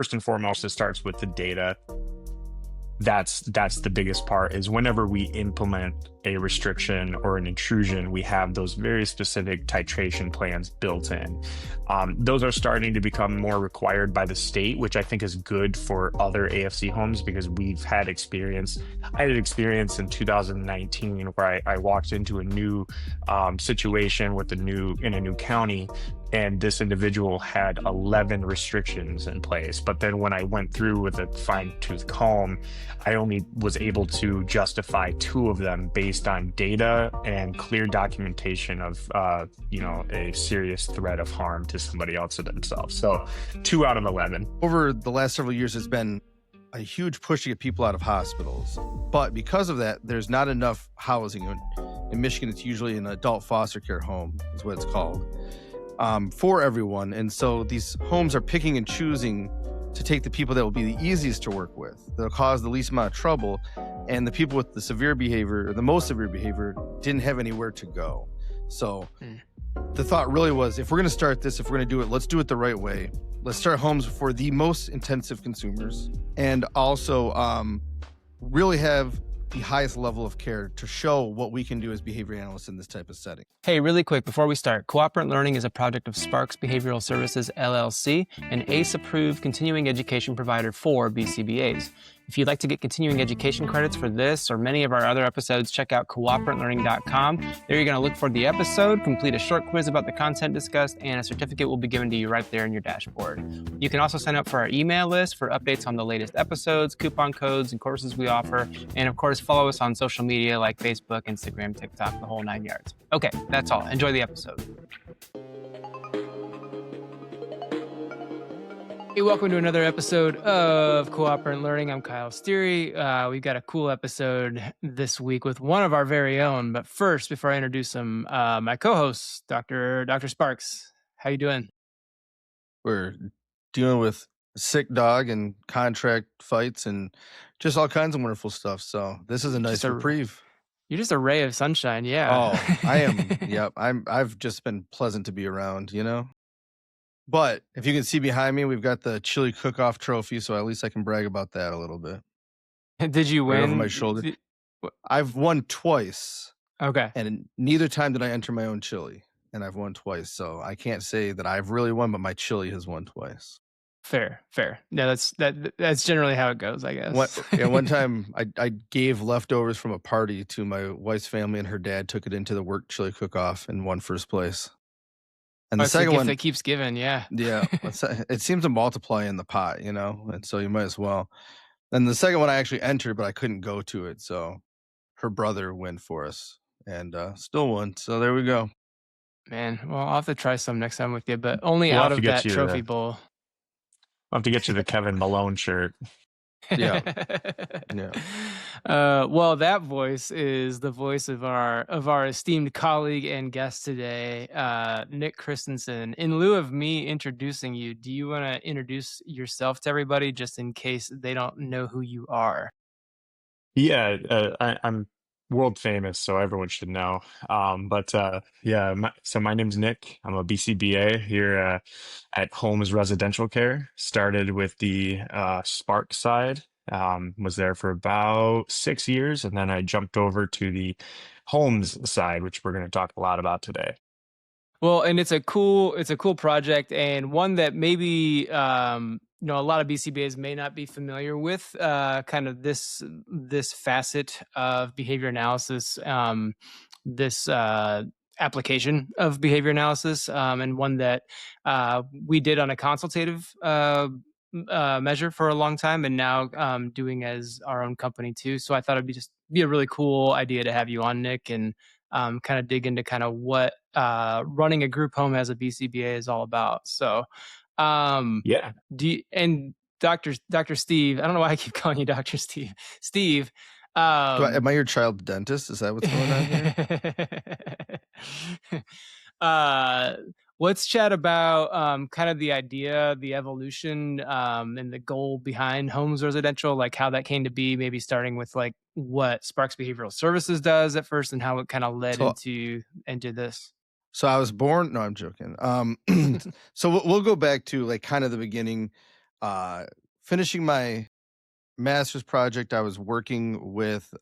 First and foremost, it starts with the data. That's the biggest part, is whenever we implement a restriction or an intrusion, we have those very specific titration plans built in. Those are starting to become more required by the state, which I think is good for other AFC homes, because we've had experience. I had experience in 2019 where I walked into a new situation with in a new county, and this individual had 11 restrictions in place. But then when I went through with a fine-tooth comb, I only was able to justify 2 of them based on data and clear documentation of, a serious threat of harm to somebody else or themselves. So 2 out of 11. Over the last several years, there's been a huge push to get people out of hospitals. But because of that, there's not enough housing. In Michigan, it's usually an adult foster care home, is what it's called. For everyone. And so these homes are picking and choosing to take the people that will be the easiest to work with, that'll cause the least amount of trouble. And the people with the severe behavior, or the most severe behavior, didn't have anywhere to go. So the thought really was, if we're going to start this, if we're going to do it, let's do it the right way. Let's start homes for the most intensive consumers, and also really have the highest level of care to show what we can do as behavior analysts in this type of setting. Hey, really quick, before we start, Cooperant Learning is a project of Sparks Behavioral Services, LLC, an ACE-approved continuing education provider for BCBAs. If you'd like to get continuing education credits for this or many of our other episodes, check out cooperantlearning.com. There you're going to look for the episode, complete a short quiz about the content discussed, and a certificate will be given to you right there in your dashboard. You can also sign up for our email list for updates on the latest episodes, coupon codes, and courses we offer. And of course, follow us on social media like Facebook, Instagram, TikTok, the whole 9 yards. Okay, that's all. Enjoy the episode. Hey, welcome to another episode of Cooperant Learning. I'm Kyle Steery. We've got a cool episode this week with one of our very own. But first, before I introduce him, my co-host, Dr. Sparks. How you doing? We're dealing with a sick dog and contract fights and just all kinds of wonderful stuff. So this is a nice reprieve. You're just a ray of sunshine, yeah. Oh, I am. Yep. I've just been pleasant to be around, But if you can see behind me, we've got the chili cook-off trophy, so at least I can brag about that a little bit. Did you win? Right over my shoulder. I've won twice. Okay. And neither time did I enter my own chili, and I've won twice. So I can't say that I've really won, but my chili has won twice. Fair. Yeah, that's generally how it goes, I guess. One time I gave leftovers from a party to my wife's family, and her dad took it into the work chili cook-off and won first place. And the second one that keeps giving, yeah. Yeah, it seems to multiply in the pot, and so you might as well. And the second one I actually entered, but I couldn't go to it, so her brother went for us and still won. So there we go. Man, well, I'll have to try some next time with you, but only out of that trophy bowl. I'll have to get you the Kevin Malone shirt. Yeah. Well, that voice is the voice of our esteemed colleague and guest today, Nick Christensen. In lieu of me introducing you, do you want to introduce yourself to everybody, just in case they don't know who you are? Yeah, I'm world famous, so everyone should know. So my name's Nick. I'm a BCBA here at Homes Residential Care. Started with the Spark side. Was there for about 6 years, and then I jumped over to the Homes side, which we're going to talk a lot about today. Well, and it's a cool project, and one that maybe a lot of BCBAs may not be familiar with, kind of this facet of behavior analysis, this application of behavior analysis, and one that we did on a consultative measure for a long time, and now doing as our own company too. So I thought it'd be a really cool idea to have you on, Nick, and kind of dig into kind of what running a group home as a BCBA is all about. So yeah. And Dr. Steve, I don't know why I keep calling you Dr. Steve. Steve. Am I your child dentist? Is that what's going on here? Let's chat about kind of the idea, the evolution, and the goal behind Homes Residential, like how that came to be, maybe starting with like what Sparks Behavioral Services does at first and how it kind of led into this. So I was born. No, I'm joking. So we'll go back to like kind of the beginning. finishing my master's project, I was working with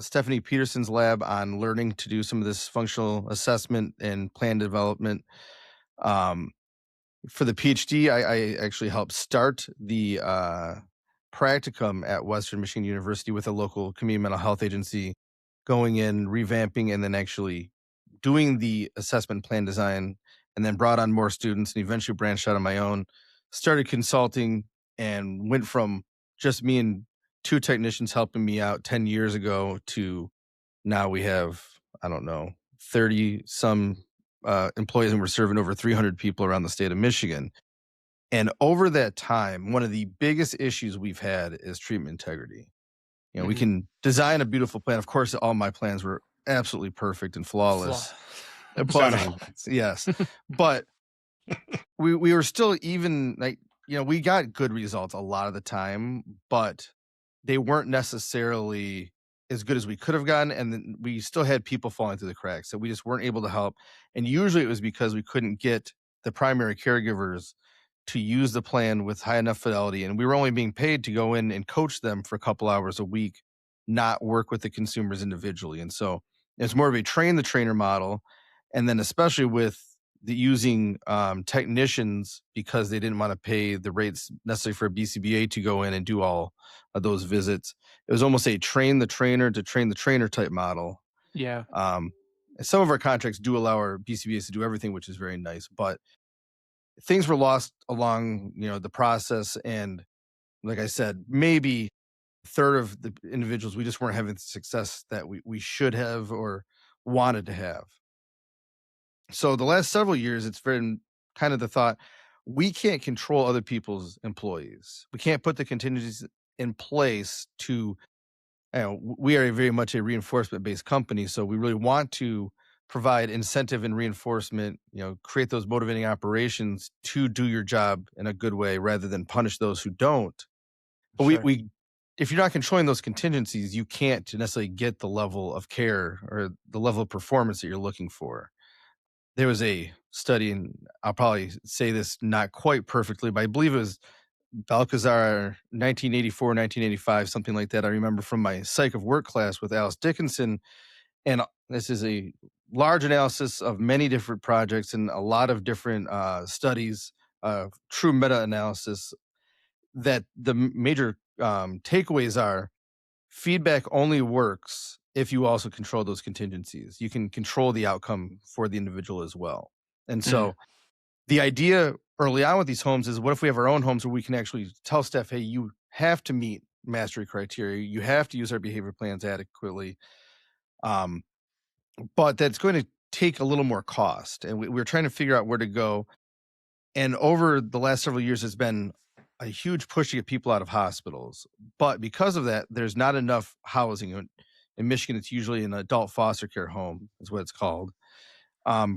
Stephanie Peterson's lab on learning to do some of this functional assessment and plan development. For the PhD, I actually helped start the practicum at Western Michigan University with a local community mental health agency, going in, revamping, and then actually doing the assessment plan design, and then brought on more students and eventually branched out on my own, started consulting, and went from just me and two technicians helping me out 10 years ago to now we have, I don't know, 30 some employees, and we're serving over 300 people around the state of Michigan. And over that time, one of the biggest issues we've had is treatment integrity. You know, we can design a beautiful plan. Of course, all my plans were absolutely perfect and flawless. But yes, but we were still, even like, you know, we got good results a lot of the time, but they weren't necessarily as good as we could have gotten. And then we still had people falling through the cracks that we just weren't able to help. And usually it was because we couldn't get the primary caregivers to use the plan with high enough fidelity. And we were only being paid to go in and coach them for a couple hours a week, not work with the consumers individually. And so it's more of a train the trainer model. And then especially with the using technicians, because they didn't want to pay the rates necessary for a BCBA to go in and do all of those visits. It was almost a train the trainer to train the trainer type model. Yeah. Some of our contracts do allow our BCBAs to do everything, which is very nice, but things were lost along, you know, the process. And like I said, maybe a third of the individuals, we just weren't having the success that we should have or wanted to have. So the last several years, it's been kind of the thought, we can't control other people's employees. We can't put the contingencies in place to, you know, we are very much a reinforcement-based company. So we really want to provide incentive and reinforcement, you know, create those motivating operations to do your job in a good way rather than punish those who don't. But we if you're not controlling those contingencies, you can't necessarily get the level of care or the level of performance that you're looking for. There was a study, and I'll probably say this not quite perfectly, but I believe it was Balcazar 1984, 1985, something like that. I remember from my psych of work class with Alice Dickinson. And this is a large analysis of many different projects and a lot of different studies, true meta-analysis, that the major takeaways are feedback only works if you also control those contingencies. You can control the outcome for the individual as well. And so the idea early on with these homes is, what if we have our own homes where we can actually tell staff, hey, you have to meet mastery criteria. You have to use our behavior plans adequately. But that's going to take a little more cost. And we're trying to figure out where to go. And over the last several years, it's been a huge push to get people out of hospitals. But because of that, there's not enough housing. In Michigan, it's usually an adult foster care home, is what it's called,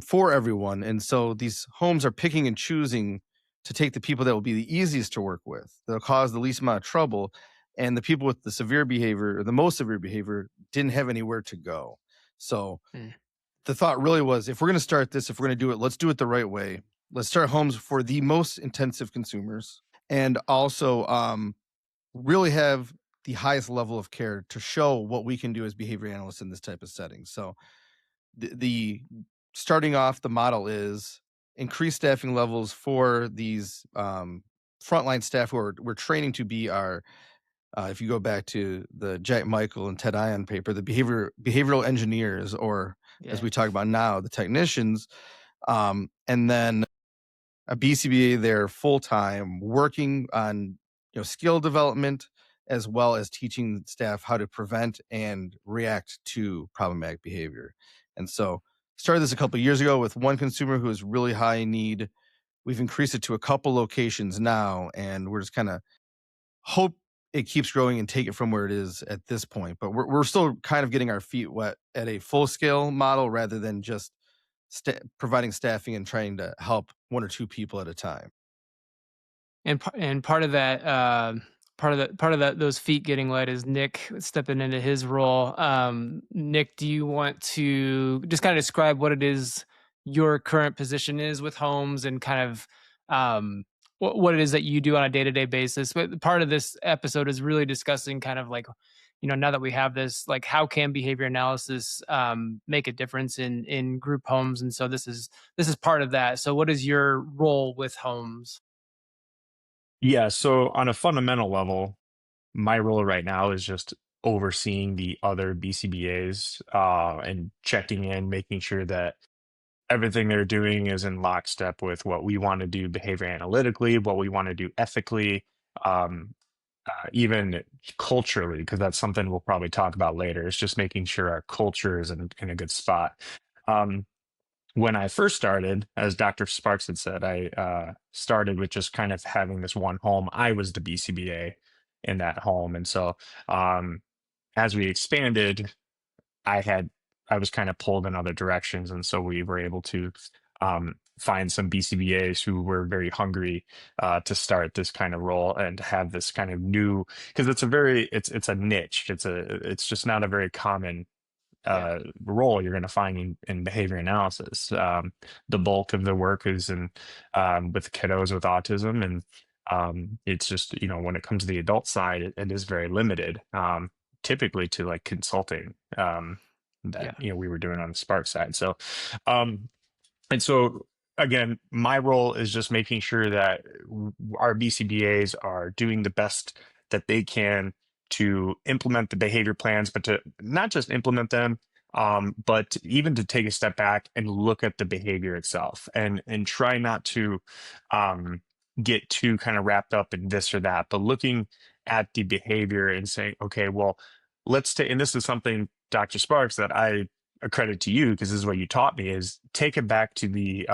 for everyone. And so these homes are picking and choosing to take the people that will be the easiest to work with, that'll cause the least amount of trouble. And the people with the severe behavior, or the most severe behavior, didn't have anywhere to go. So the thought really was, if we're going to start this, if we're going to do it, let's do it the right way. Let's start homes for the most intensive consumers, and also really have the highest level of care to show what we can do as behavior analysts in this type of setting. So the starting off, the model is increase staffing levels for these frontline staff who we're training to be our, if you go back to the Jack Michael and Ted Ion paper, the behavioral engineers, or as we talk about now, the technicians, and then a BCBA there full-time working on, you know, skill development, as well as teaching staff how to prevent and react to problematic behavior. And so started this a couple of years ago with one consumer who is really high in need. We've increased it to a couple locations now, and we're just kind of hope it keeps growing and take it from where it is at this point. But we're still kind of getting our feet wet at a full-scale model rather than just providing staffing and trying to help one or two people at a time. And part of that, those feet getting wet is Nick stepping into his role. Nick, do you want to just kind of describe what it is your current position is with homes, and kind of what it is that you do on a day-to-day basis. But part of this episode is really discussing kind of like, now that we have this, like how can behavior analysis make a difference in group homes? And so this is part of that. So what is your role with homes? Yeah, so on a fundamental level, my role right now is just overseeing the other BCBAs and checking in, making sure that everything they're doing is in lockstep with what we want to do behavior analytically, what we want to do ethically, um, even culturally, because that's something we'll probably talk about later. It's just making sure our culture is in a good spot. Um, when I first started, as Dr. Sparks had said, I started with just kind of having this one home. I was the BCBA in that home. And so um, as we expanded, I had I was kind of pulled in other directions, and so we were able to find some BCBAs who were very hungry to start this kind of role and have this kind of new, because it's a niche. It's just not a very common Yeah. role you're going to find in behavior analysis. The bulk of the work is in with kiddos with autism, and it's just when it comes to the adult side, it is very limited. Typically to like consulting that Yeah. we were doing on the Spark side. So um, and so, again, my role is just making sure that our BCBAs are doing the best that they can to implement the behavior plans, but to not just implement them, but even to take a step back and look at the behavior itself, and try not to um, get too kind of wrapped up in this or that, but looking at the behavior and saying, okay, well, let's take, and this is something, Dr. Sparks, that I a credit to you, because this is what you taught me, is take it back to the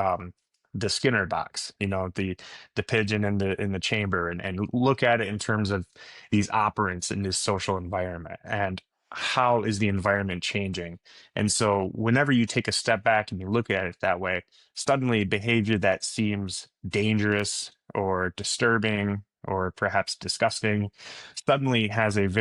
Skinner box, the pigeon in the chamber, and look at it in terms of these operants in this social environment, and how is the environment changing. And so whenever you take a step back and you look at it that way, suddenly behavior that seems dangerous or disturbing or perhaps disgusting suddenly has it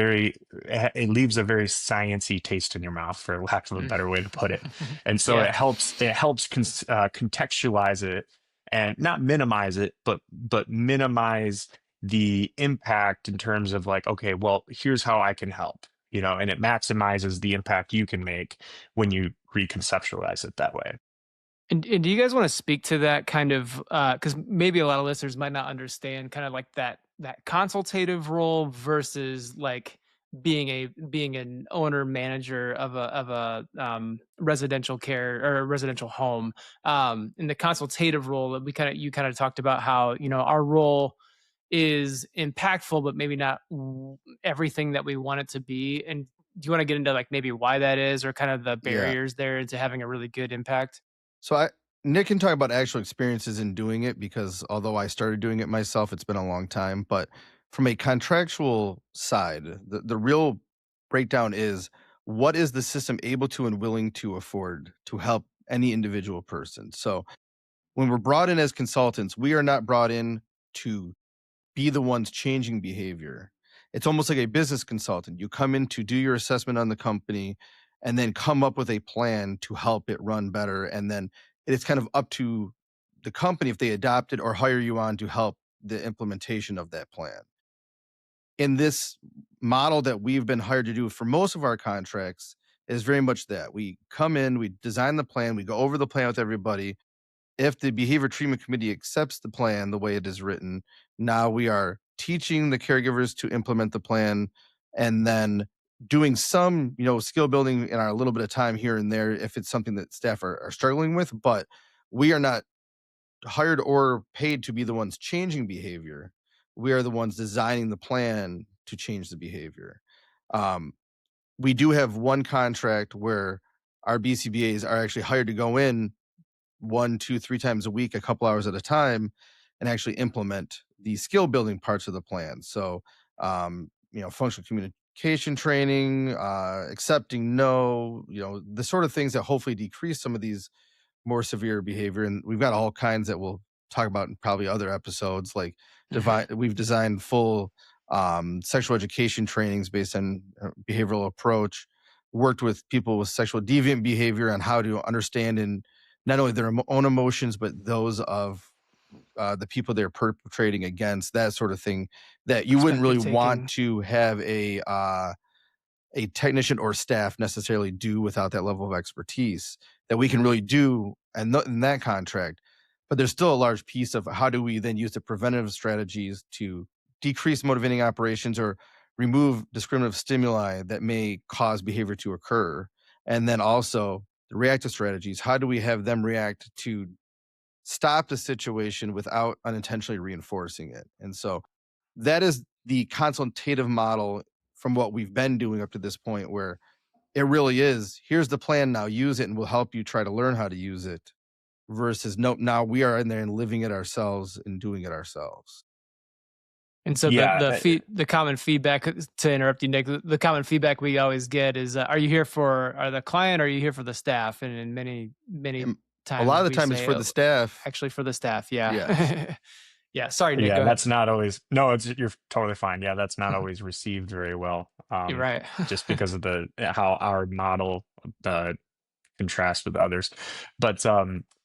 leaves a very sciency taste in your mouth, for lack of a Mm. better way to put it. And so Yeah. it helps contextualize it and not minimize it, but minimize the impact in terms of like, okay, well, here's how I can help, and it maximizes the impact you can make when you reconceptualize it that way. And do you guys want to speak to that kind of, because maybe a lot of listeners might not understand kind of like that consultative role versus like being an owner manager of a residential care or a residential home. In the consultative role that you kind of talked about how our role is impactful, but maybe not everything that we want it to be. And do you want to get into like maybe why that is, or kind of the Yeah. barriers there into having a really good impact? So Nick can talk about actual experiences in doing it, because although I started doing it myself, it's been a long time. But from a contractual side, the real breakdown is, what is the system able to and willing to afford to help any individual person? So when we're brought in as consultants, we are not brought in to be the ones changing behavior. It's almost like a business consultant. You come in to do your assessment on the company and then come up with a plan to help it run better. And then it's kind of up to the company if they adopt it or hire you on to help the implementation of that plan. In this model that we've been hired to do for most of our contracts is very much that we come in, we design the plan, we go over the plan with everybody. If the behavior treatment committee accepts the plan the way it is written, now we are teaching the caregivers to implement the plan, and then doing some, skill building in our little bit of time here and there if it's something that staff are struggling with. But we are not hired or paid to be the ones changing behavior. We are the ones designing the plan to change the behavior. Um, we do have one contract where our BCBAs are actually hired to go in 1, 2, 3 times a week, a couple hours at a time, and actually implement the skill building parts of the plan. So, functional communication training, accepting no, the sort of things that hopefully decrease some of these more severe behavior. And we've got all kinds that we'll talk about in probably other episodes. Like we've designed full sexual education trainings based on behavioral approach, worked with people with sexual deviant behavior on how to understand and not only their own emotions, but those of the people they're perpetrating against, that sort of thing, that you wouldn't really Perspective want taking. to have a technician or staff necessarily do without that level of expertise that we can really do in that contract. But there's still a large piece of how do we then use the preventative strategies to decrease motivating operations or remove discriminative stimuli that may cause behavior to occur. And then also the reactive strategies, how do we have them react to stop the situation without unintentionally reinforcing it? And so that is the consultative model from what we've been doing up to this point, where it really is, here's the plan, now use it, and we'll help you try to learn how to use it, versus nope, now we are in there and living it ourselves and doing it ourselves. And so Yeah, the common feedback, to interrupt you, Nick, the common feedback we always get is, are you here for the client, or are you here for the staff? And in many times, A lot of the we time it's say, for the staff. actually for the staff. Yeah. Yes. Yeah. Sorry, Nick. yeah, Go ahead. that's not always. No, you're totally fine. Yeah, that's not always received very well. You're right. Just because of how our model contrast with others. But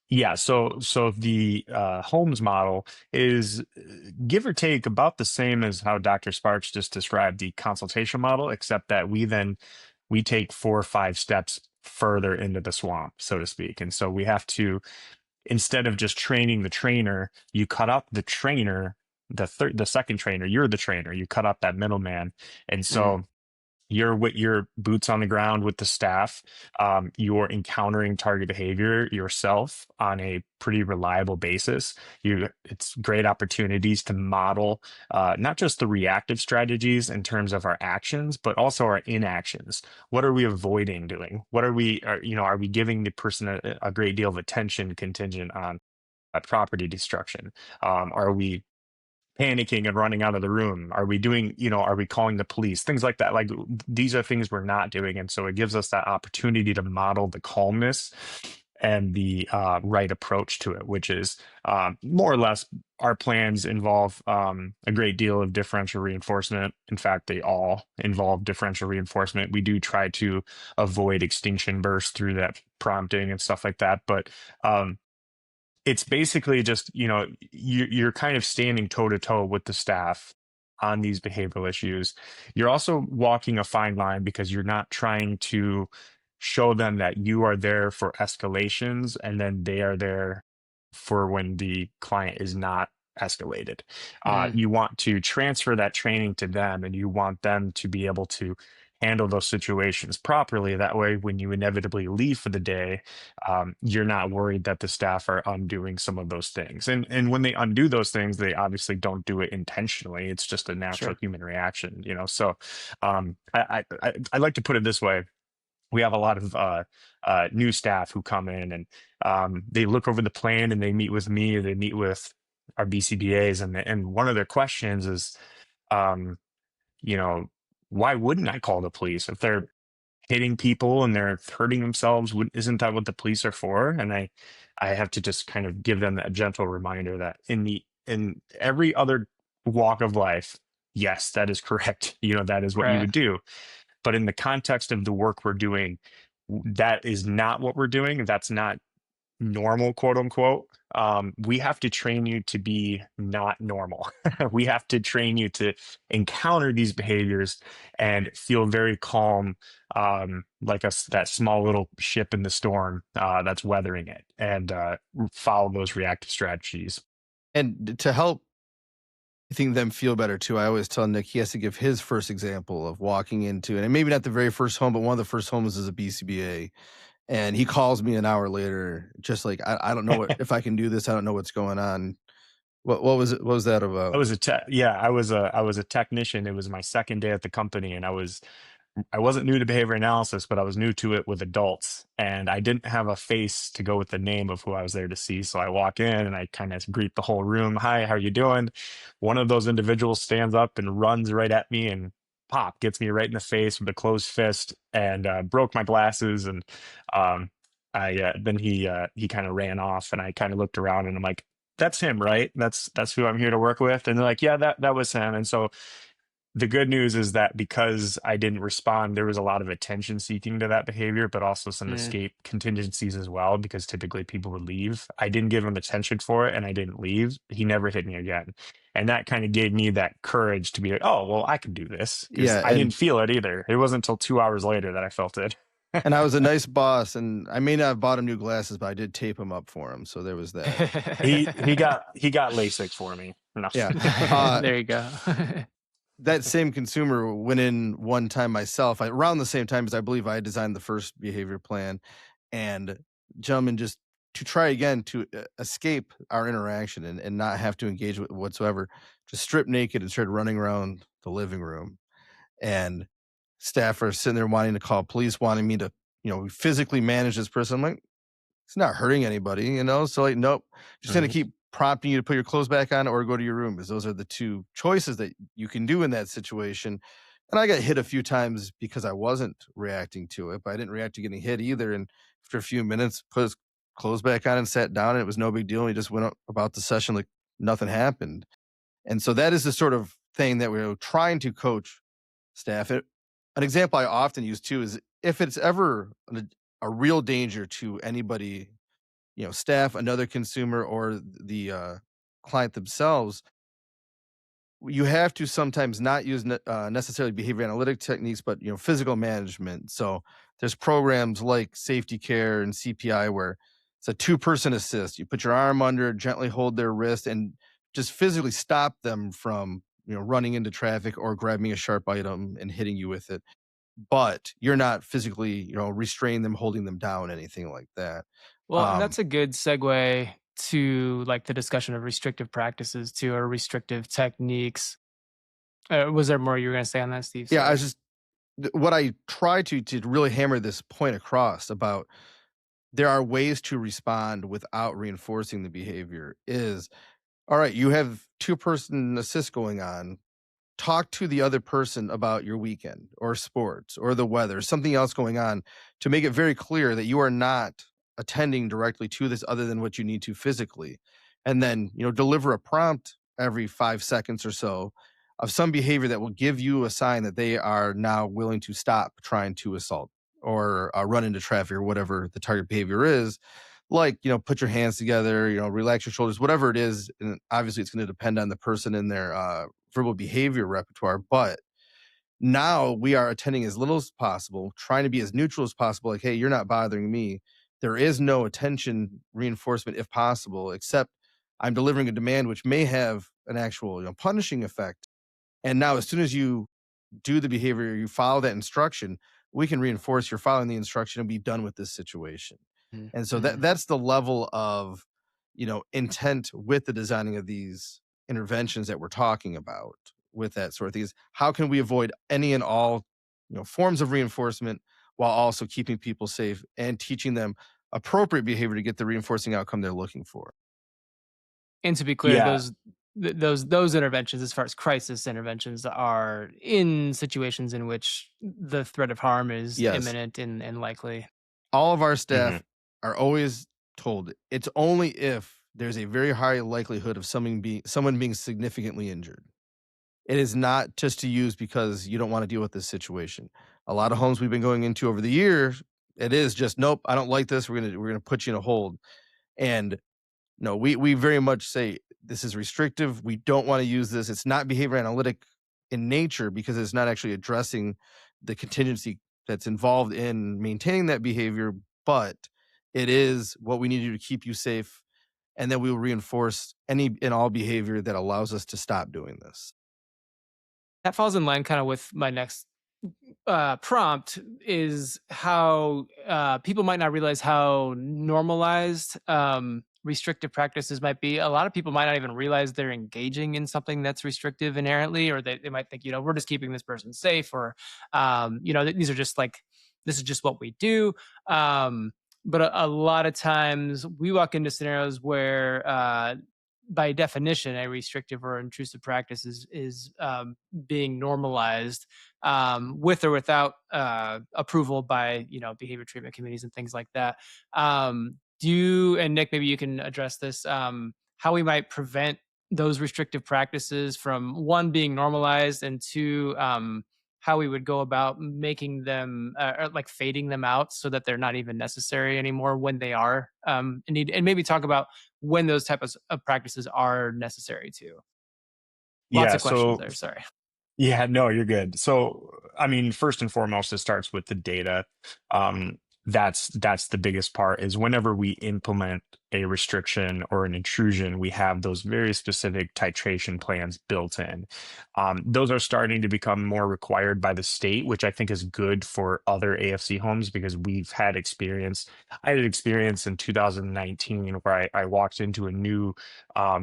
yeah, so the Holmes model is give or take about the same as how Dr. Sparks just described the consultation model, except that we take 4 or 5 steps further into the swamp, so to speak. And so we have to, instead of just training the trainer, you cut up the trainer, the second trainer, you're the trainer, you cut up that middleman. And so you're with your boots on the ground with the staff. You're encountering target behavior yourself on a pretty reliable basis. It's great opportunities to model not just the reactive strategies in terms of our actions, but also our inactions. What are we avoiding doing? What are are we giving the person a great deal of attention contingent on property destruction? Are we panicking and running out of the room? Are we doing, are we calling the police? Things like that. Like, these are things we're not doing. And so it gives us that opportunity to model the calmness and the right approach to it, which is more or less our plans involve a great deal of differential reinforcement. In fact, they all involve differential reinforcement. We do try to avoid extinction bursts through that prompting and stuff like that. But it's basically just, you're kind of standing toe to toe with the staff on these behavioral issues. You're also walking a fine line because you're not trying to show them that you are there for escalations and then they are there for when the client is not escalated. You want to transfer that training to them, and you want them to be able to handle those situations properly. That way, when you inevitably leave for the day, you're not worried that the staff are undoing some of those things. And when they undo those things, they obviously don't do it intentionally. It's just a natural human reaction, So I like to put it this way. We have a lot of new staff who come in, and they look over the plan, and they meet with me, or they meet with our BCBAs, and one of their questions is, you know, why wouldn't I call the police if they're hitting people and they're hurting themselves? Isn't that what the police are for? And I have to just kind of give them a gentle reminder that in every other walk of life, yes, that is correct. That is what you would do. But in the context of the work we're doing, that is not what we're doing. That's not normal, quote unquote. We have to train you to be not normal. We have to train you to encounter these behaviors and feel very calm, like that small little ship in the storm that's weathering it, and follow those reactive strategies. And to help, I think, them feel better too, I always tell Nick he has to give his first example of walking into, and maybe not the very first home, but one of the first homes is a BCBA. And he calls me an hour later, just like, I don't know if I can do this. I don't know what's going on. What was it? What was that about? I was a technician. It was my second day at the company, and I wasn't new to behavior analysis, but I was new to it with adults, and I didn't have a face to go with the name of who I was there to see. So I walk in and I kind of greet the whole room. Hi, how you doing? One of those individuals stands up and runs right at me and gets me right in the face with a closed fist, and broke my glasses. And then he kind of ran off, and I kind of looked around and I'm like, that's him, right? That's who I'm here to work with. And they're like, yeah, that was him. And so the good news is that because I didn't respond, there was a lot of attention seeking to that behavior, but also some Mm. escape contingencies as well, because typically people would leave. I didn't give him attention for it and I didn't leave. He never hit me again. And that kind of gave me that courage to be like, oh, well, I can do this, because Yeah, I didn't feel it either. It wasn't until 2 hours later that I felt it. and I was a nice boss, and I may not have bought him new glasses, but I did tape him up for him. So there was that. He got LASIK for me. No. Yeah. There you go. That same consumer went in one time myself, around the same time as I believe I designed the first behavior plan, and gentlemen, just to try again to escape our interaction and not have to engage with whatsoever, just stripped naked and started running around the living room. And staff are sitting there wanting to call police, wanting me to, physically manage this person. I'm like, it's not hurting anybody, So like, nope, just gonna keep prompting you to put your clothes back on or go to your room, because those are the two choices that you can do in that situation. And I got hit a few times because I wasn't reacting to it, but I didn't react to getting hit either. And after a few minutes, put his clothes back on and sat down, and it was no big deal. And he just went about the session like nothing happened. And so that is the sort of thing that we're trying to coach staff. An example I often use too is if it's ever a real danger to anybody, staff, another consumer, or the client themselves, you have to sometimes not use necessarily behavior analytic techniques, but physical management. So there's programs like Safety Care and CPI where it's a 2-person assist. You put your arm under, gently hold their wrist, and just physically stop them from running into traffic or grabbing a sharp item and hitting you with it. But you're not physically restraining them, holding them down, anything like that. Well, and that's a good segue to like the discussion of restrictive practices too, or restrictive techniques. Was there more you were going to say on that, Steve? Yeah, I Sorry. was just what I try to really hammer this point across about there are ways to respond without reinforcing the behavior is, all right, you have 2-person assist going on. Talk to the other person about your weekend or sports or the weather, something else going on, to make it very clear that you are not attending directly to this other than what you need to physically. And then, deliver a prompt every 5 seconds or so of some behavior that will give you a sign that they are now willing to stop trying to assault or run into traffic or whatever the target behavior is. Like, put your hands together, relax your shoulders, whatever it is. And obviously it's going to depend on the person and their verbal behavior repertoire. But now we are attending as little as possible, trying to be as neutral as possible. Like, hey, you're not bothering me. There is no attention reinforcement if possible, except I'm delivering a demand which may have an actual punishing effect. And now as soon as you do the behavior, you follow that instruction, we can reinforce you're following the instruction and be done with this situation. And so that's the level of intent with the designing of these interventions that we're talking about with that sort of thing. Is how can we avoid any and all forms of reinforcement while also keeping people safe and teaching them appropriate behavior to get the reinforcing outcome they're looking for. And to be clear, Yeah. those interventions, as far as crisis interventions, are in situations in which the threat of harm is Yes. imminent and likely. All of our staff are always told it's only if there's a very high likelihood of someone being significantly injured. It is not just to use because you don't want to deal with this situation. A lot of homes we've been going into over the years, it is just, nope, I don't like this. We're gonna put you in a hold. And no, we very much say this is restrictive. We don't want to use this. It's not behavior analytic in nature because it's not actually addressing the contingency that's involved in maintaining that behavior, but it is what we need to do to keep you safe. And then we will reinforce any and all behavior that allows us to stop doing this. That falls in line kind of with my next prompt, is how people might not realize how normalized restrictive practices might be. A lot of people might not even realize they're engaging in something that's restrictive inherently, or they might think, we're just keeping this person safe, or, these are just like, this is just what we do. But a lot of times we walk into scenarios where, by definition, a restrictive or intrusive practice is being normalized with or without approval by behavior treatment committees and things like that. Do you, and Nick, maybe you can address this, how we might prevent those restrictive practices from one being normalized and two how we would go about making them or like fading them out so that they're not even necessary anymore when they are in need, and maybe talk about when those types of practices are necessary too. Lots Yeah, of questions so there. Sorry. yeah, no, you're good. So, I mean, first and foremost, it starts with the data. Um, that's the biggest part is whenever we implement a restriction or an intrusion, we have those very specific titration plans built in. Those are starting to become more required by the state, which I think is good for other AFC homes because we've had experience. I had experience in 2019 where I walked into a new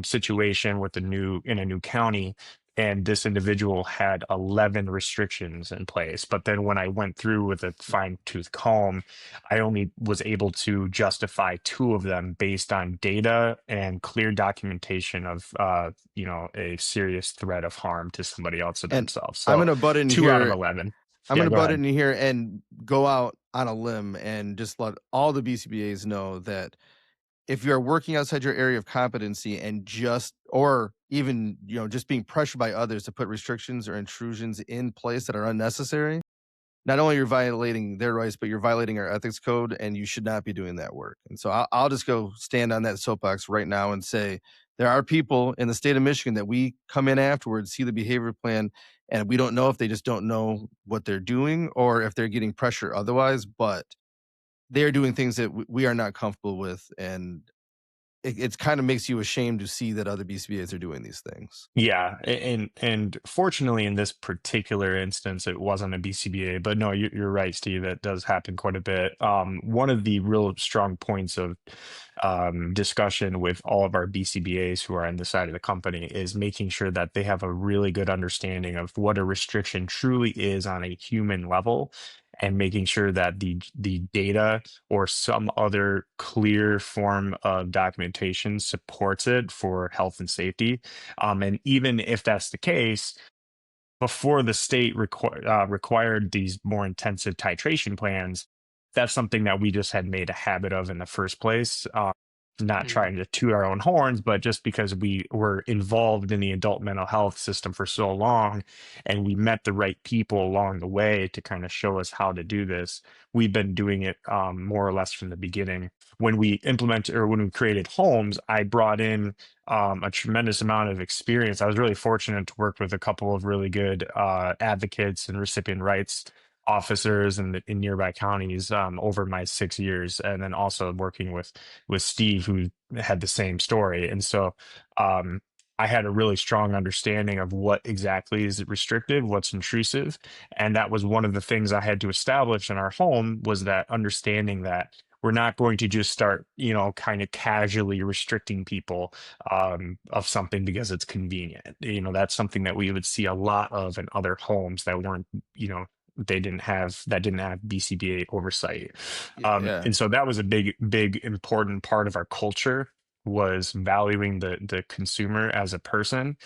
situation with in a new county, and this individual had 11 restrictions in place. But then when I went through with a fine tooth comb, I only was able to justify two of them based on data and clear documentation of, a serious threat of harm to somebody else or And themselves. I'm So going to butt in two out of here. 11. I'm Yeah, going to go butt ahead. in here and go out on a limb and just let all the BCBAs know that if you're working outside your area of competency and or even, just being pressured by others to put restrictions or intrusions in place that are unnecessary, not only you're violating their rights, but you're violating our ethics code, and you should not be doing that work. And so I'll just go stand on that soapbox right now and say there are people in the state of Michigan that we come in afterwards, see the behavior plan, and we don't know if they just don't know what they're doing or if they're getting pressure otherwise, but they are doing things that we are not comfortable with. And it kind of makes you ashamed to see that other BCBAs are doing these things. Yeah, and fortunately in this particular instance it wasn't a BCBA, but no, you're right, Steve. That does happen quite a bit. One of the real strong points of discussion with all of our BCBAs who are on the side of the company is making sure that they have a really good understanding of what a restriction truly is on a human level, and making sure that the data or some other clear form of documentation supports it for health and safety. And even if that's the case, before the state required these more intensive titration plans, that's something that we just had made a habit of in the first place. Not Mhm. trying to toot our own horns, but just because we were involved in the adult mental health system for so long and we met the right people along the way to kind of show us how to do this, we've been doing it more or less from the beginning. When we implemented or when we created homes, I brought in a tremendous amount of experience. I was really fortunate to work with a couple of really good advocates and recipient rights officers in nearby counties over my 6 years, and then also working with Steve, who had the same story. And so I had a really strong understanding of what exactly is restrictive, what's intrusive, and that was one of the things I had to establish in our home was that understanding that we're not going to just start, kind of casually restricting people of something because it's convenient. That's something that we would see a lot of in other homes that weren't, that didn't have BCBA oversight. Yeah. And so that was a big important part of our culture, was valuing the consumer as a person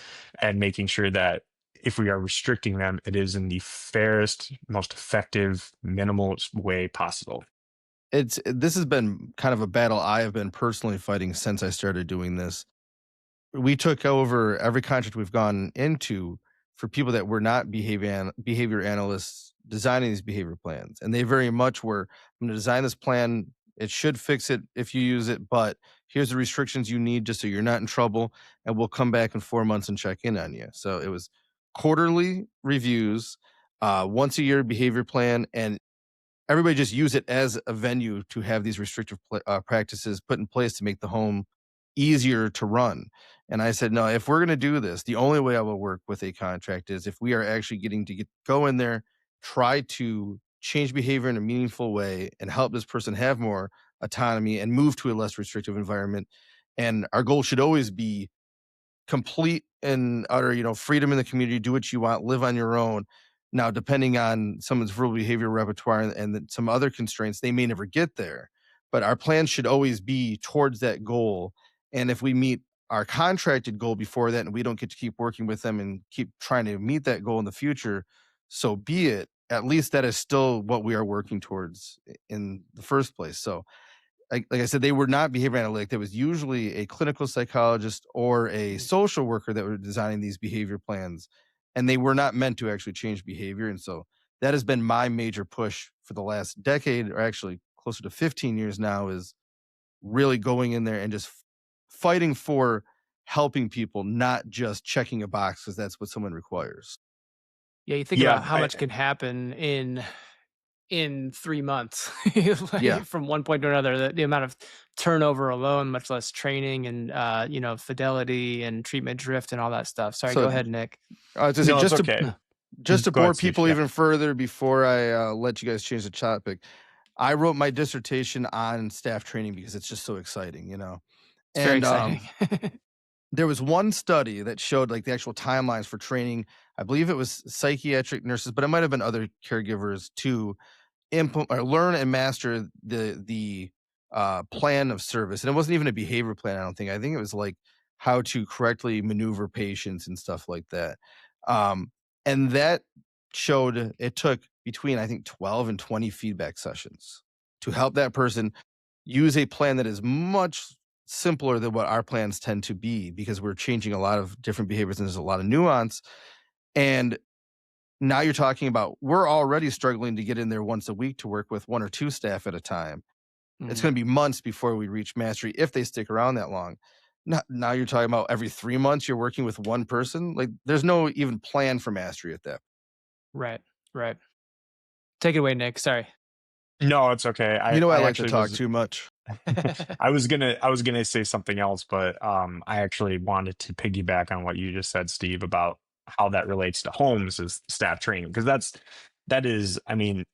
and making sure that if we are restricting them, it is in the fairest, most effective, minimalist way possible. This has been kind of a battle I have been personally fighting since I started doing this. We took over every contract we've gone into for people that were not behavior analysts designing these behavior plans. And they very much were, I'm going to design this plan. It should fix it if you use it, but here's the restrictions you need just so you're not in trouble. And we'll come back in 4 months and check in on you. So it was quarterly reviews, once a year behavior plan, and everybody just use it as a venue to have these restrictive practices put in place to make the home easier to run. And I said, no, if we're going to do this, the only way I will work with a contract is if we are actually getting to go in there, try to change behavior in a meaningful way and help this person have more autonomy and move to a less restrictive environment. And our goal should always be complete and utter, freedom in the community, do what you want, live on your own. Now, depending on someone's verbal behavior repertoire and some other constraints, they may never get there. But our plan should always be towards that goal. And if we meet our contracted goal before that and we don't get to keep working with them and keep trying to meet that goal in the future, so be it. At least that is still what we are working towards in the first place. So like I said, they were not behavior analytic. There was usually a clinical psychologist or a social worker that were designing these behavior plans, and they were not meant to actually change behavior. And so that has been my major push for the last decade, or actually closer to 15 years now, is really going in there and just fighting for helping people, not just checking a box because that's what someone requires. Yeah, you think Yeah, about how much can happen in 3 months, Yeah. like, from one point to another, the amount of turnover alone, much less training and, fidelity and treatment drift and all that stuff. Sorry, go So ahead, Nick. I was gonna say, no, it's okay. just to Go bore ahead, Steve. people Yeah. even further before I let you guys change the topic, I wrote my dissertation on staff training because it's just so exciting, It's very And exciting. there was one study that showed like the actual timelines for training. I believe it was psychiatric nurses, but it might have been other caregivers to implement or learn and master the plan of service. And it wasn't even a behavior plan. I don't think. I think it was like how to correctly maneuver patients and stuff like that. Um, and that showed it took between I think 12 and 20 feedback sessions to help that person use a plan that is much simpler than what our plans tend to be, because we're changing a lot of different behaviors and there's a lot of nuance. And now you're talking about, we're already struggling to get in there once a week to work with one or two staff at a time. It's Mhm. going to be months before we reach mastery if they stick around that long. Now you're talking about every 3 months you're working with one person. Like, there's no even plan for mastery at that. Right, right. Take it away, Nick. Sorry. No, it's okay. I I like to actually talk was too much. I was gonna say something else, but I actually wanted to piggyback on what you just said, Steve, about how that relates to homes is staff training, because that is, I mean,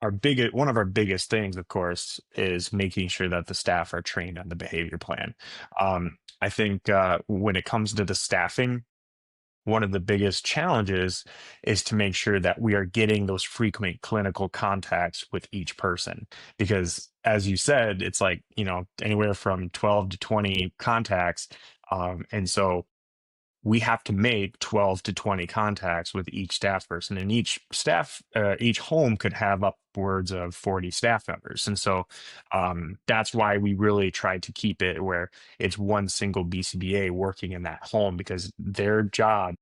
one of our biggest things, of course, is making sure that the staff are trained on the behavior plan. I think when it comes to the staffing, one of the biggest challenges is to make sure that we are getting those frequent clinical contacts with each person. Because as you said, it's like, anywhere from 12 to 20 contacts. And so we have to make 12 to 20 contacts with each staff person, and each home could have upwards of 40 staff members. And so that's why we really try to keep it where it's one single BCBA working in that home, because their job,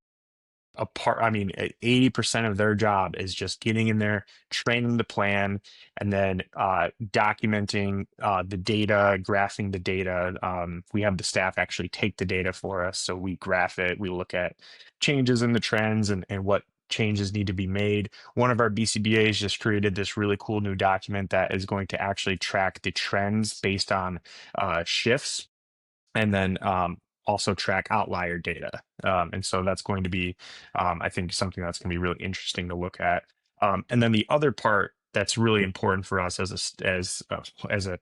80% of their job is just getting in there, training the plan, and then documenting the data, graphing the data. We have the staff actually take the data for us, so we graph it, we look at changes in the trends, and what changes need to be made. One of our BCBAs just created this really cool new document that is going to actually track the trends based on shifts, and then also track outlier data. And so that's going to be, I think, something that's going to be really interesting to look at. And then the other part that's really important for us as a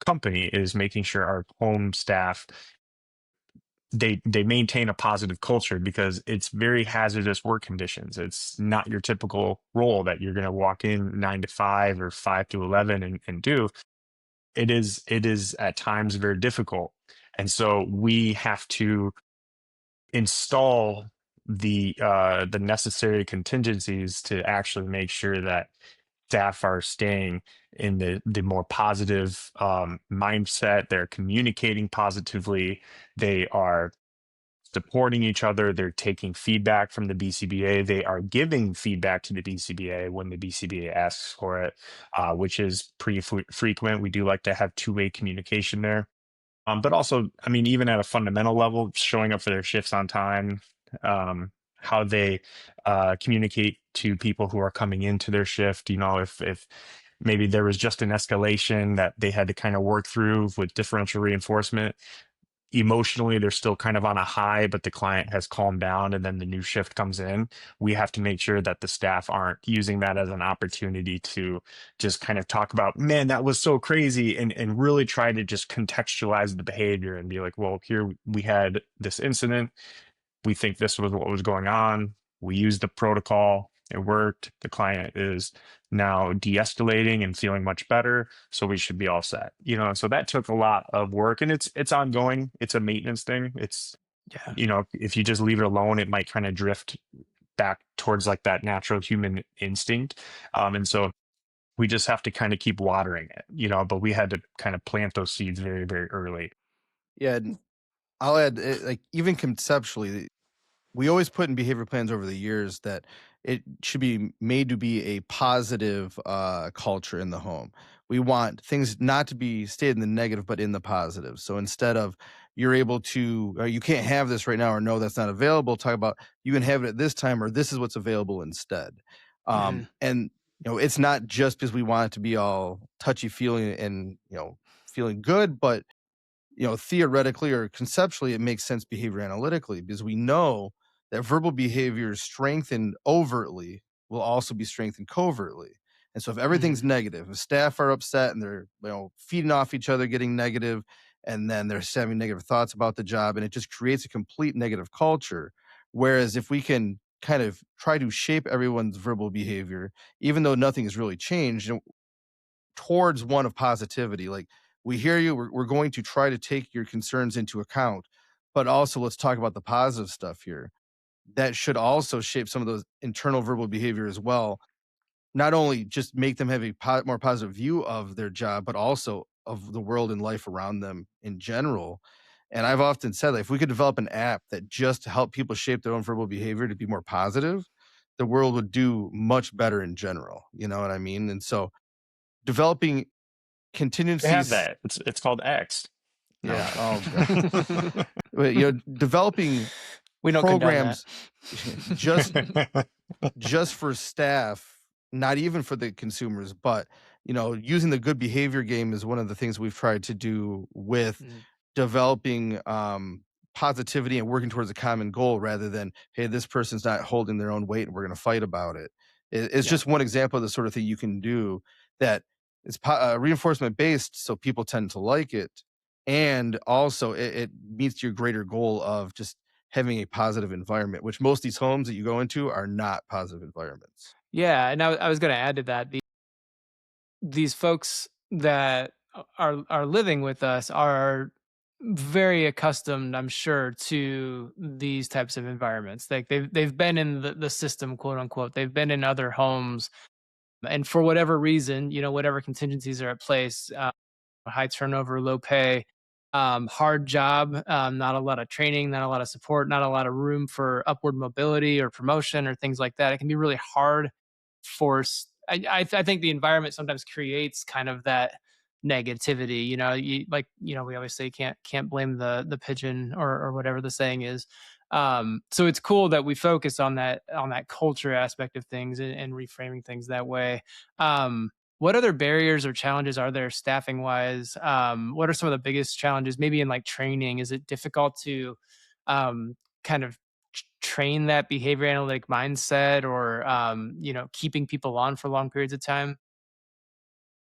company is making sure our home staff, they maintain a positive culture, because it's very hazardous work conditions. It's not your typical role that you're going to walk in 9 to 5 or 5 to 11 and do. It is at times very difficult. And so we have to install the necessary contingencies to actually make sure that staff are staying in the more positive mindset. They're communicating positively. They are supporting each other. They're taking feedback from the BCBA. They are giving feedback to the BCBA when the BCBA asks for it, which is pretty frequent. We do like to have two-way communication there. But also, I mean, even at a fundamental level, showing up for their shifts on time, how they communicate to people who are coming into their shift. If maybe there was just an escalation that they had to kind of work through with differential reinforcement, emotionally they're still kind of on a high, but the client has calmed down and then the new shift comes in. We have to make sure that the staff aren't using that as an opportunity to just kind of talk about, man, that was so crazy, and really try to just contextualize the behavior and be like, well, here we had this incident, we think this was what was going on, we used the protocol, it worked, the client is now de-escalating and feeling much better, so we should be all set. So that took a lot of work, and it's ongoing. It's a maintenance thing. It's, Yeah. if you just leave it alone, it might kind of drift back towards like that natural human instinct. And so We just have to kind of keep watering it, but we had to kind of plant those seeds very, very early. Yeah, and I'll add, like, even conceptually, we always put in behavior plans over the years that it should be made to be a positive culture in the home. We want things not to be stayed in the negative, but in the positive. So instead of you're able to, or you can't have this right now, or no, that's not available, talk about you can have it at this time, or this is what's available instead. Mhm. And it's not just because we want it to be all touchy feely and feeling good, but theoretically or conceptually, it makes sense behavior analytically because we know that verbal behavior strengthened overtly will also be strengthened covertly. And so if everything's negative, if staff are upset and they're feeding off each other, getting negative, and then they're having negative thoughts about the job, and it just creates a complete negative culture. Whereas if we can kind of try to shape everyone's verbal behavior, even though nothing has really changed, towards one of positivity. Like, we hear you, we're going to try to take your concerns into account, but also let's talk about the positive stuff here. That should also shape some of those internal verbal behavior as well. Not only just make them have a more positive view of their job, but also of the world and life around them in general. And I've often said that if we could develop an app that just help people shape their own verbal behavior to be more positive, the world would do much better in general. You know what I mean? And so developing They have contingencies. that. It's called X. No, Yeah. I'm Oh god. joking. Developing We don't condone that. programs just for staff, not even for the consumers, but using the good behavior game is one of the things we've tried to do with Mm. developing positivity and working towards a common goal rather than, hey, this person's not holding their own weight and we're going to fight about it. It's Yeah. just one example of the sort of thing you can do that is reinforcement based, so people tend to like it, and also it meets your greater goal of just having a positive environment, which most of these homes that you go into are not positive environments. Yeah, and I was going to add to that, these folks that are living with us are very accustomed, I'm sure, to these types of environments. Like they've been in the system, quote unquote. They've been in other homes, and for whatever reason, whatever contingencies are at place, high turnover, low pay, hard job, not a lot of training, not a lot of support, not a lot of room for upward mobility or promotion or things like that. It can be really hard for. I think the environment sometimes creates kind of that negativity. We always say can't blame the pigeon or whatever the saying is. So it's cool that we focus on that culture aspect of things and reframing things that way. What other barriers or challenges are there staffing wise? What are some of the biggest challenges? Maybe in like training, is it difficult to kind of train that behavior analytic mindset, or keeping people on for long periods of time?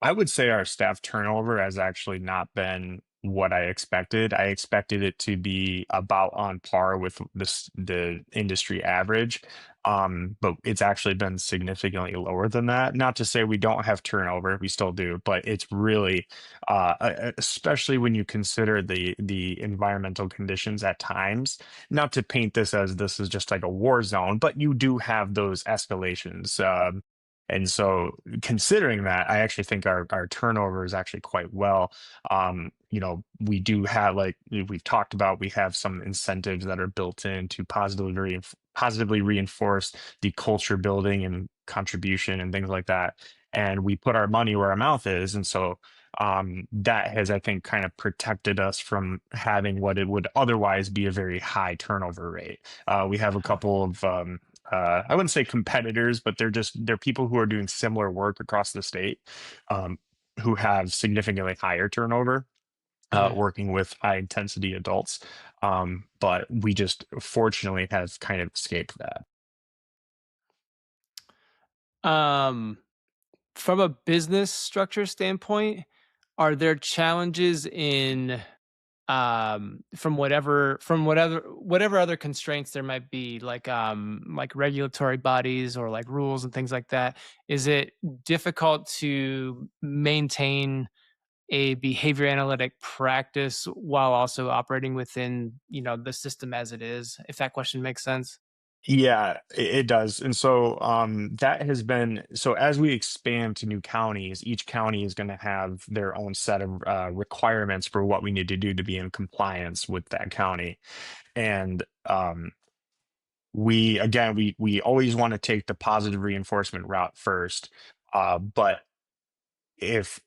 I would say our staff turnover has actually not been what I expected. I expected it to be about on par with the industry average, but it's actually been significantly lower than that. Not to say we don't have turnover, we still do, but it's really, especially when you consider the environmental conditions at times. Not to paint this is just like a war zone, but you do have those escalations. And so considering that, I actually think our turnover is actually quite well. We do have, like we've talked about, we have some incentives that are built in to positively reinforce the culture building and contribution and things like that. And we put our money where our mouth is. And so that has, I think, kind of protected us from having what it would otherwise be a very high turnover rate. We have a couple of I wouldn't say competitors, but they're people who are doing similar work across the state, um, who have significantly higher turnover, Mhm. working with high intensity adults. But we just fortunately have kind of escaped that. Um, from a business structure standpoint, are there challenges in from whatever other constraints there might be, like regulatory bodies or like rules and things like that? Is it difficult to maintain a behavior analytic practice while also operating within the system as it is, if that question makes sense? Yeah, it does. And so that has been so as we expand to new counties, each county is going to have their own set of requirements for what we need to do to be in compliance with that county. And we again we always want to take the positive reinforcement route first. But if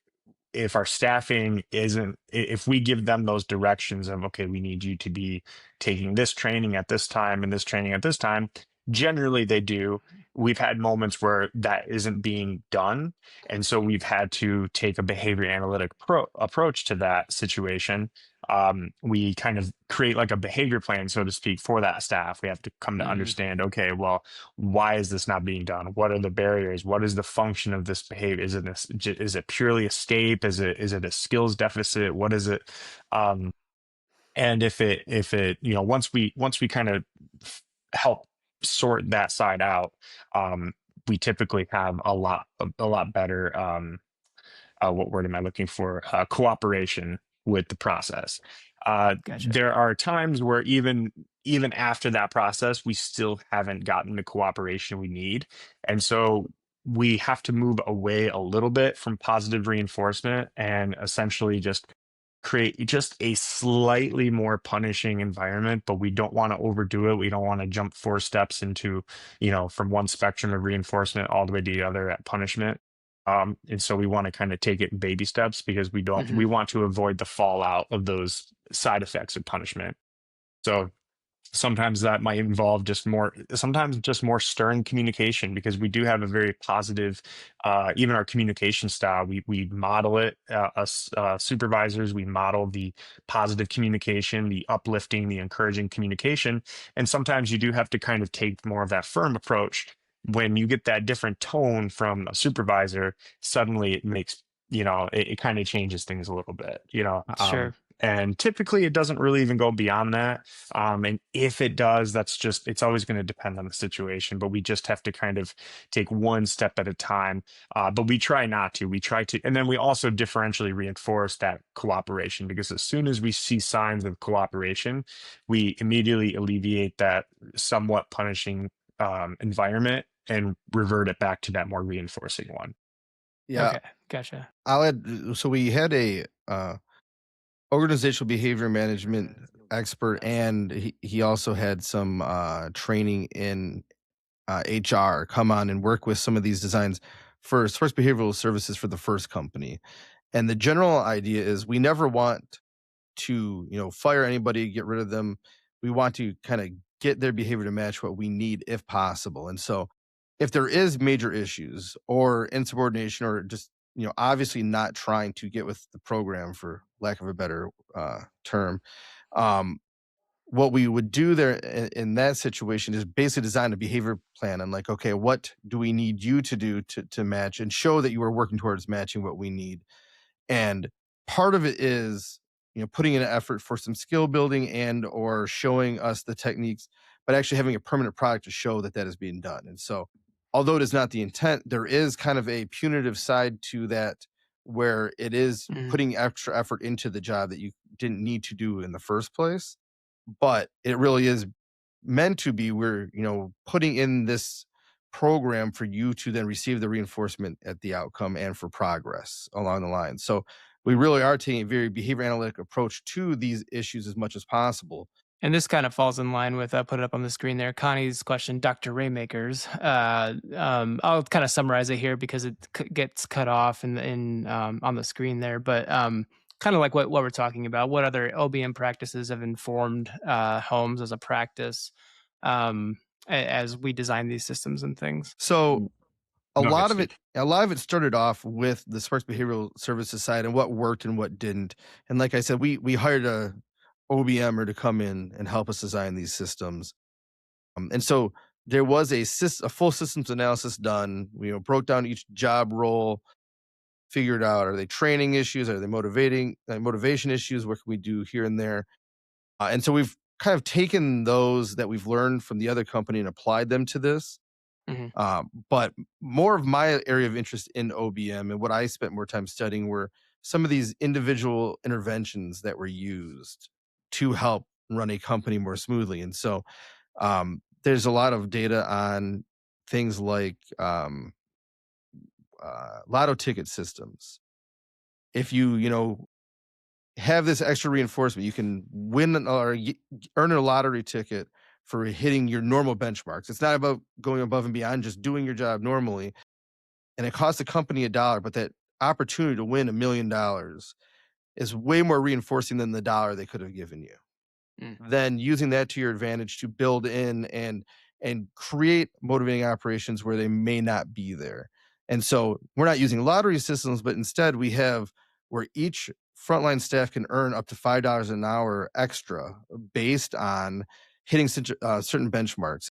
if our staffing isn't if we give them those directions of, okay, we need you to be taking this training at this time and this training at this time, generally they do. We've had moments where that isn't being done, and so we've had to take a behavior analytic approach to that situation. We kind of create like a behavior plan, so to speak, for that staff. We have to come to Mm-hmm. understand, okay, well, why is this not being done? What are the barriers? What is the function of this behavior? Is it purely escape? Is it a skills deficit? What is it? Um, and if it once we kind of help sort that side out, um, we typically have a lot better what word am I looking for? Cooperation with the process. Gotcha. There are times where even after that process, we still haven't gotten the cooperation we need, and so we have to move away a little bit from positive reinforcement and essentially just create just a slightly more punishing environment. But we don't want to overdo it. We don't want to jump 4 steps into, from one spectrum of reinforcement all the way to the other at punishment. And so we want to kind of take it in baby steps because Mm-hmm. we want to avoid the fallout of those side effects of punishment. So sometimes that might involve sometimes just more stern communication, because we do have a very positive, even our communication style, we model it, us supervisors, we model the positive communication, the uplifting, the encouraging communication. And sometimes you do have to kind of take more of that firm approach. When you get that different tone from a supervisor, suddenly it makes, it kind of changes things a little bit, Sure. and typically it doesn't really even go beyond that. And if it does, it's always going to depend on the situation, but we just have to kind of take one step at a time. But we try not to. We try to, and then we also differentially reinforce that cooperation, because as soon as we see signs of cooperation, we immediately alleviate that somewhat punishing environment and revert it back to that more reinforcing one. Yeah, Okay. Gotcha. I'll add. So we had a organizational behavior management expert, and he also had some training in HR come on and work with some of these designs first behavioral services for the first company. And the general idea is we never want to, fire anybody, get rid of them. We want to kind of get their behavior to match what we need if possible. And so if there is major issues or insubordination or just, obviously not trying to get with the program, for lack of a better term, um, what we would do there in that situation is basically design a behavior plan and like, okay, what do we need you to do to match and show that you are working towards matching what we need. And part of it is, putting in an effort for some skill building and or showing us the techniques, but actually having a permanent product to show that that is being done. And so, although it is not the intent, there is kind of a punitive side to that, where it is Mm-hmm. putting extra effort into the job that you didn't need to do in the first place. But it really is meant to be, we're, putting in this program for you to then receive the reinforcement at the outcome and for progress along the line. So we really are taking a very behavior analytic approach to these issues as much as possible. And this kind of falls in line with, put it up on the screen there, Connie's question, Dr. Raymakers. I'll kind of summarize it here because it gets cut off on the screen there. But kind of like what we're talking about, what other OBM practices have informed homes as a practice as we design these systems and things? So a Go ahead, lot of Steve. it a lot of it started off with the Sparks Behavioral Services side and what worked and what didn't. And like I said, we hired a OBMer to come in and help us design these systems. And so there was a full systems analysis done. We, broke down each job role, figured out, are they training issues, are they motivation issues, what can we do here and there. And so we've kind of taken those that we've learned from the other company and applied them to this. Hmm. But more of my area of interest in OBM and what I spent more time studying were some of these individual interventions that were used to help run a company more smoothly. And so there's a lot of data on things like lotto ticket systems. If you have this extra reinforcement, you can win or earn a lottery ticket for hitting your normal benchmarks. It's not about going above and beyond, just doing your job normally. And it costs the company $1, but that opportunity to win $1 million is way more reinforcing than the dollar they could have given you. Then using that to your advantage to build in and create motivating operations where they may not be there. And so we're not using lottery systems, but instead we have where each frontline staff can earn up to $5 an hour extra based on hitting certain benchmarks.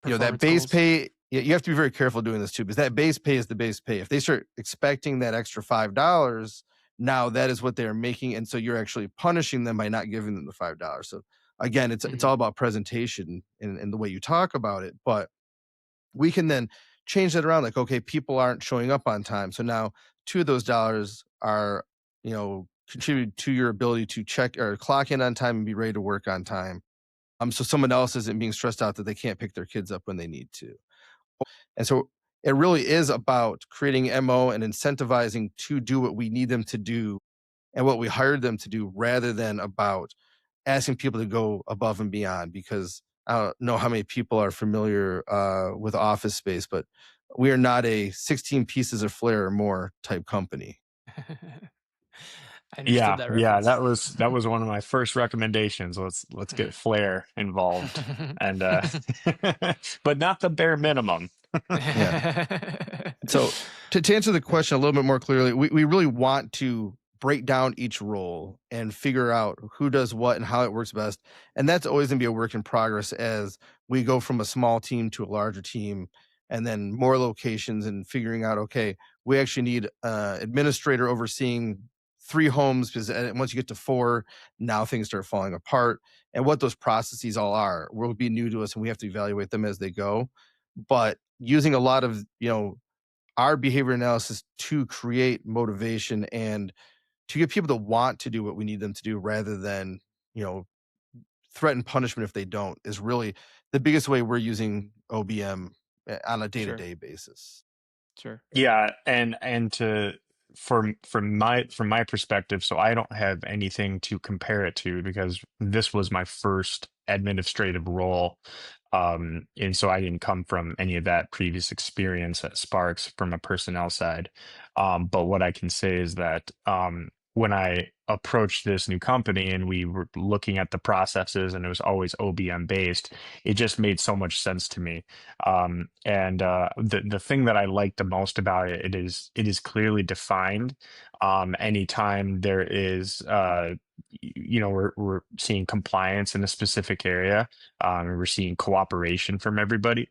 That base goals. pay, you have to be very careful doing this too, because that base pay is the base pay. If they start expecting that extra $5, now that is what they're making. And so you're actually punishing them by not giving them the $5. So again, it's all about presentation and the way you talk about it. But we can then change that around. Like, okay, people aren't showing up on time. So now $2 of those dollars are, contribute to your ability to check or clock in on time and be ready to work on time. So someone else isn't being stressed out that they can't pick their kids up when they need to. And so it really is about creating MO and incentivizing to do what we need them to do and what we hired them to do, rather than about asking people to go above and beyond. Because I don't know how many people are familiar with Office Space, but we are not a 16 pieces of flair or more type company. I understood that reference. That was one of my first recommendations. Let's get flair involved, and but not the bare minimum. So to answer the question a little bit more clearly, we really want to break down each role and figure out who does what and how it works best. And that's always going to be a work in progress as we go from a small team to a larger team, and then more locations, and figuring out, okay, we actually need an administrator overseeing 3 homes, because once you get to 4, now things start falling apart. And what those processes all are will be new to us, and we have to evaluate them as they go. But using a lot of our behavior analysis to create motivation and to get people to want to do what we need them to do, rather than threaten punishment if they don't, is really the biggest way we're using OBM on a day-to-day basis. Sure. Yeah, and from my perspective, so I don't have anything to compare it to, because this was my first administrative role. And so I didn't come from any of that previous experience at Sparks from a personnel side. But what I can say is that when I approached this new company and we were looking at the processes and it was always OBM based, it just made so much sense to me. And the thing that I like the most about it is clearly defined. Anytime there is we're seeing compliance in a specific area, and we're seeing cooperation from everybody.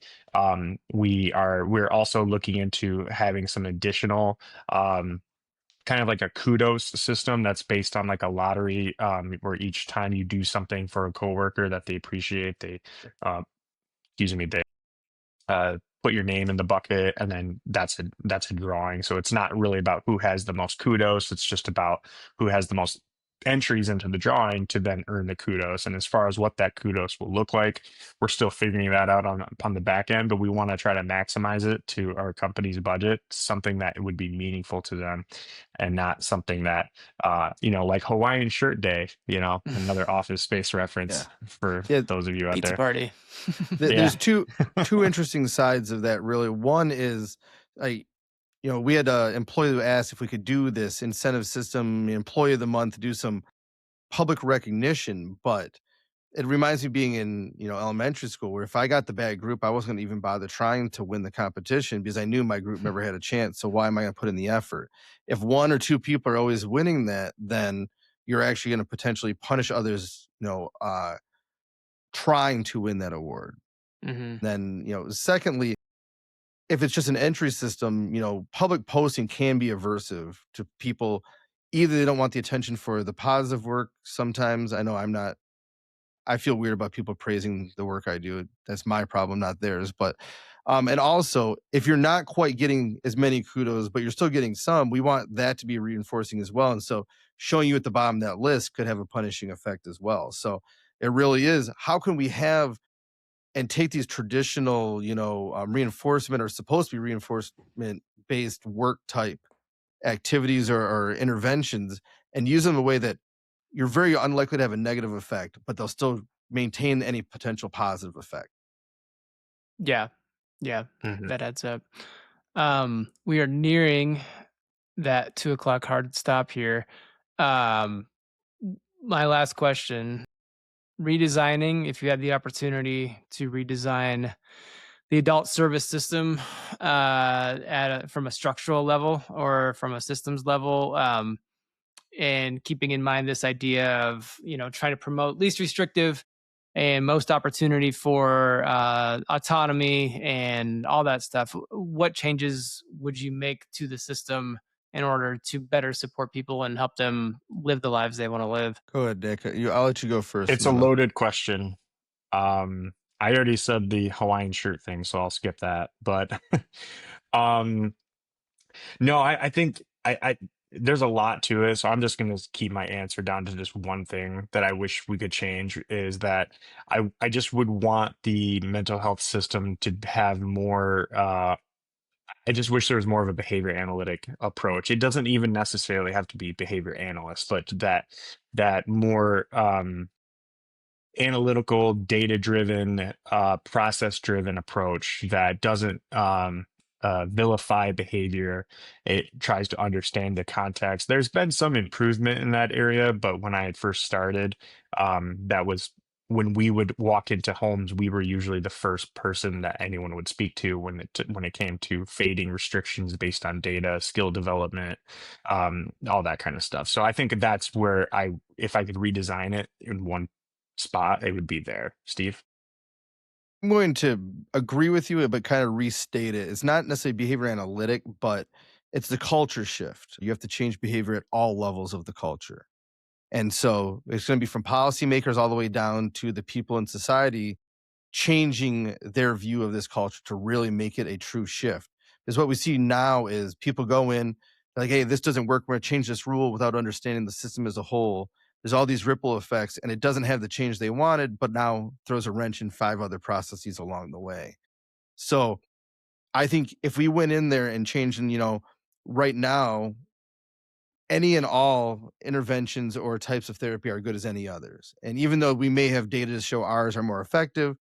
We're also looking into having some additional kind of like a kudos system that's based on like a lottery, where each time you do something for a coworker that they appreciate, they put your name in the bucket, and then that's a drawing. So it's not really about who has the most kudos. It's just about who has the most entries into the drawing to then earn the kudos. And as far as what that kudos will look like, we're still figuring that out on the back end, but we want to try to maximize it to our company's budget, something that would be meaningful to them, and not something that like Hawaiian Shirt Day, another Office Space reference for those of you out Pizza there. Party. There's two interesting sides of that, really. One is we had an employee who asked if we could do this incentive system, employee of the month, do some public recognition. But it reminds me of being in elementary school, where if I got the bad group, I wasn't going to even bother trying to win the competition, because I knew my group never had a chance. So why am I going to put in the effort? If 1 or 2 people are always winning that, then you're actually going to potentially punish others trying to win that award. Then secondly, if it's just an entry system, public posting can be aversive to people. Either they don't want the attention for the positive work. Sometimes I feel weird about people praising the work I do. That's my problem, not theirs. But, and also, if you're not quite getting as many kudos, but you're still getting some, we want that to be reinforcing as well. And so showing you at the bottom of that list could have a punishing effect as well. So it really is, how can we have and take these traditional, reinforcement or supposed to be reinforcement based work type activities or interventions and use them in a way that you're very unlikely to have a negative effect, but they'll still maintain any potential positive effect. Yeah. Yeah. Mhm. That adds up. We are nearing that 2 o'clock hard stop here. Um, my last question, redesigning, if you had the opportunity to redesign the adult service system from a structural level or from a systems level, and keeping in mind this idea of trying to promote least restrictive and most opportunity for autonomy and all that stuff, what changes would you make to the system in order to better support people and help them live the lives they want to live? Go ahead, Nick. I'll let you go first. It's And a then loaded question. I already said the Hawaiian shirt thing, so I'll skip that. But um, no, I think I there's a lot to it, so I'm just gonna keep my answer down to just one thing that I wish we could change is that I just would want the mental health system to have more. I just wish there was more of a behavior analytic approach. It doesn't even necessarily have to be behavior analysts, but that more analytical, data driven, process driven approach that doesn't vilify behavior. It tries to understand the context. There's been some improvement in that area, but when I had first started, that was when we would walk into homes, we were usually the first person that anyone would speak to when it came to fading restrictions based on data, skill development, all that kind of stuff. So I think that's where if I could redesign it in one spot, it would be there. Steve? I'm going to agree with you, but kind of restate it. It's not necessarily behavior analytic, but it's the culture shift. You have to change behavior at all levels of the culture. And so it's going to be from policymakers all the way down to the people in society changing their view of this culture to really make it a true shift. Because what we see now is people go in like, hey, this doesn't work. We're going to change this rule without understanding the system as a whole. There's all these ripple effects, and it doesn't have the change they wanted, but now throws a wrench in 5 other processes along the way. So I think if we went in there and changed, and right now, any and all interventions or types of therapy are good as any others. And even though we may have data to show ours are more effective,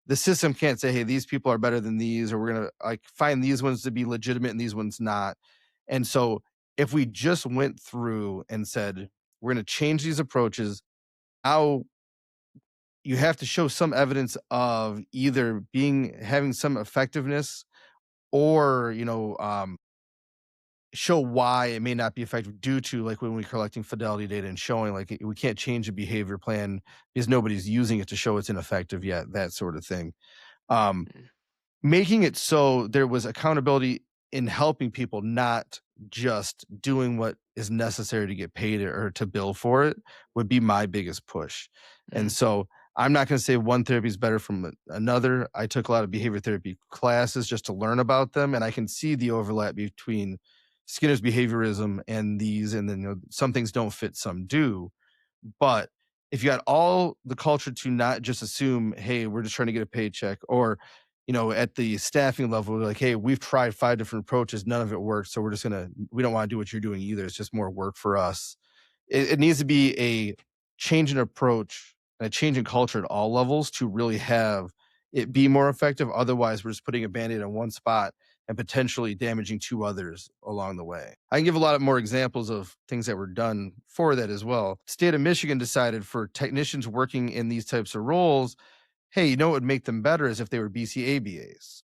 the system can't say, hey, these people are better than these, or we're going to like find these ones to be legitimate and these ones not. And so if we just went through and said, we're going to change these approaches, now you have to show some evidence of either having some effectiveness or, show why it may not be effective due to like when we're collecting fidelity data and showing like we can't change a behavior plan because nobody's using it to show it's ineffective yet, that sort of thing. Um, Making it so there was accountability in helping people, not just doing what is necessary to get paid or to bill for it, would be my biggest push. And so I'm not going to say one therapy is better from another. I took a lot of behavior therapy classes just to learn about them, and I can see the overlap between Skinner's behaviorism and these, and then some things don't fit, some do. But if you got all the culture to not just assume, hey, we're just trying to get a paycheck, or at the staffing level, we're like, hey, we've tried 5 different approaches, none of it worked, so we don't want to do what you're doing either. It's just more work for us. It needs to be a change in approach and a change in culture at all levels to really have it be more effective. Otherwise, we're just putting a band-aid on one spot and potentially damaging 2 others along the way. I can give a lot of more examples of things that were done for that as well. State of Michigan decided for technicians working in these types of roles, hey, what would make them better is if they were BCABAs.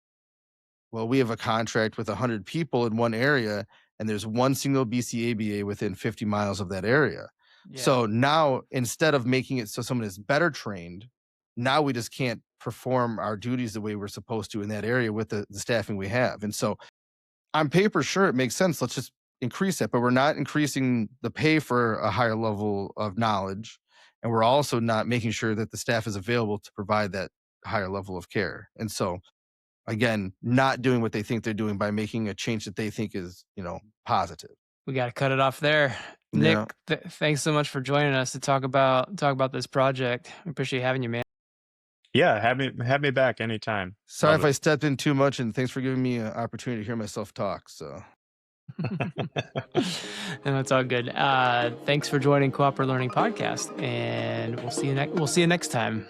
Well, we have a contract with 100 people in one area, and there's one single BCABA within 50 miles of that area. Yeah. So now, instead of making it so someone is better trained, now we just can't perform our duties the way we're supposed to in that area with the staffing we have. And so on paper, sure, it makes sense. Let's just increase that, but we're not increasing the pay for a higher level of knowledge. And we're also not making sure that the staff is available to provide that higher level of care. And so again, not doing what they think they're doing by making a change that they think is, positive. We got to cut it off there. Yeah. Nick, thanks so much for joining us to talk about this project. I appreciate having you, man. Yeah, have me back anytime. Sorry Love if I stepped in too much, and thanks for giving me an opportunity to hear myself talk. So. No, it's all good. Thanks for joining Cooperant Learning Podcast, and we'll see you next time.